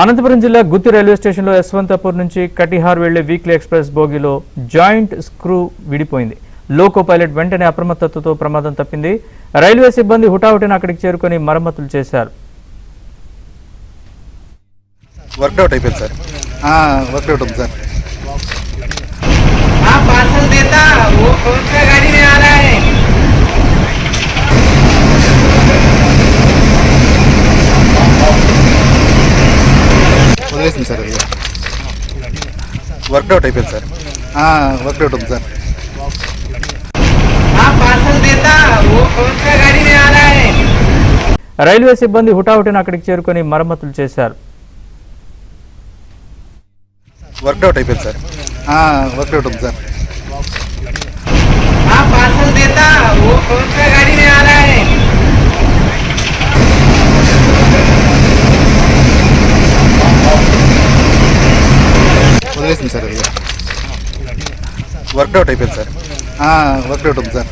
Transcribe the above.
అనంతపురం జిల్లా గుత్తి రైల్వే స్టేషన్లో యశ్వంతపూర్ నుంచి కటిహార్ వెళ్లే వీక్లీ ఎక్స్ప్రెస్ బోగిలో జాయింట్ స్క్రూ విడిపోయింది. లోకో పైలట్ వెంటనే అప్రమత్తతతో ప్రమాదం తప్పింది. రైల్వే సిబ్బంది హుటాహుటిన అక్కడికి చేరుకొని మరమ్మతులు చేశారు. వర్కౌట్ అయిపోయింది సార్. వర్కౌట్ ఉంది సార్. पार्सल देता वो कौन सा गाड़ी में आ रहा है? వదిలేసింది సార్. అది వర్కౌట్ అయిపోయింది సార్. వర్కౌట్ ఉంది సార్. पार्सल देता वो कौन सा गाड़ी में आ रहा है? రైల్వే సిబ్బంది హుటాహుటిన అక్కడికి చేరుకొని మరమ్మతులు చేశారు. వర్కౌట్ అయిపోయింది సార్. వర్కౌట్ ఉంది సార్. पार्सल देता वो कौन सा गाड़ी में आ रहा है? వదిలేసింది సార్. అది వర్కౌట్ అయిపోయింది సార్. వర్కౌట్ ఉంది సార్.